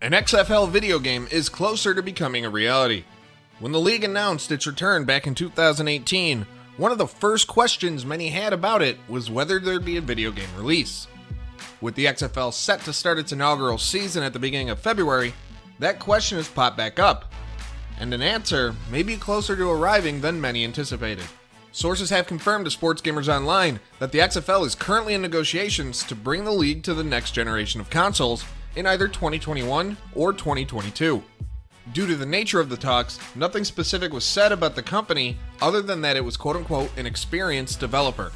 An XFL video game is closer to becoming a reality. When the league announced its return back in 2018, one of the first questions many had about it was whether there'd be a video game release. With the XFL set to start its inaugural season at the beginning of February, that question has popped back up, and an answer may be closer to arriving than many anticipated. Sources have confirmed to Sports Gamers Online that the XFL is currently in negotiations to bring the league to the next generation of consoles in either 2021 or 2022. Due to the nature of the talks, nothing specific was said about the company other than that it was quote-unquote an experienced developer.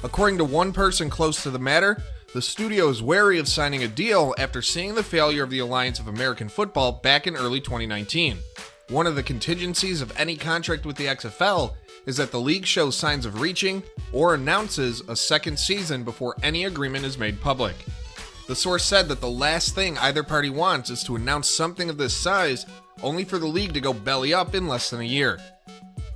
According to one person close to the matter, the studio is wary of signing a deal after seeing the failure of the Alliance of American Football back in early 2019. One of the contingencies of any contract with the XFL is that the league shows signs of reaching or announces a second season before any agreement is made public. The source said that the last thing either party wants is to announce something of this size only for the league to go belly up in less than a year.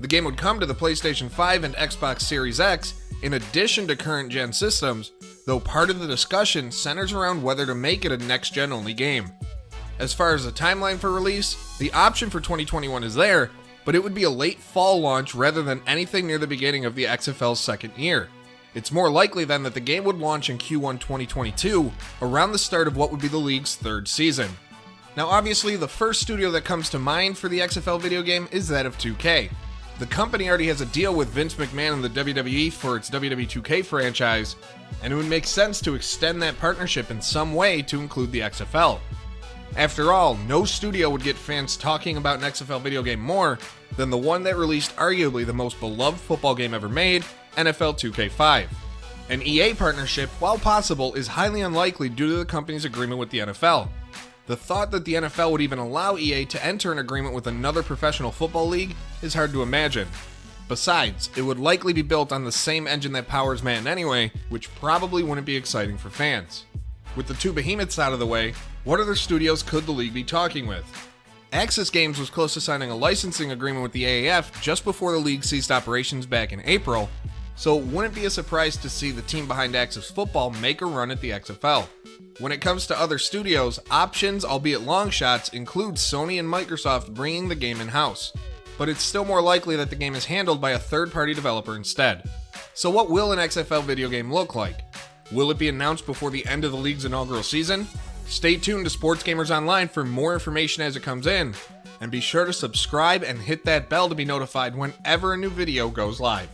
The game would come to the PlayStation 5 and Xbox Series X in addition to current gen systems, though part of the discussion centers around whether to make it a next-gen only game. As far as the timeline for release, the option for 2021 is there, but it would be a late fall launch rather than anything near the beginning of the XFL's second year. It's more likely then that the game would launch in Q1 2022, around the start of what would be the league's third season. Now obviously, the first studio that comes to mind for the XFL video game is that of 2K. The company already has a deal with Vince McMahon and the WWE for its WWE 2K franchise, and it would make sense to extend that partnership in some way to include the XFL. After all, no studio would get fans talking about an XFL video game more than the one that released arguably the most beloved football game ever made, NFL 2K5. An EA partnership, while possible, is highly unlikely due to the company's agreement with the NFL. The thought that the NFL would even allow EA to enter an agreement with another professional football league is hard to imagine. Besides, it would likely be built on the same engine that powers Madden anyway, which probably wouldn't be exciting for fans. With the two behemoths out of the way, what other studios could the league be talking with? Axis Games was close to signing a licensing agreement with the AAF just before the league ceased operations back in April, so it wouldn't be a surprise to see the team behind Axis Football make a run at the XFL. When it comes to other studios, options, albeit long shots, include Sony and Microsoft bringing the game in-house, but it's still more likely that the game is handled by a third-party developer instead. So what will an XFL video game look like? Will it be announced before the end of the league's inaugural season? Stay tuned to Sports Gamers Online for more information as it comes in, and be sure to subscribe and hit that bell to be notified whenever a new video goes live.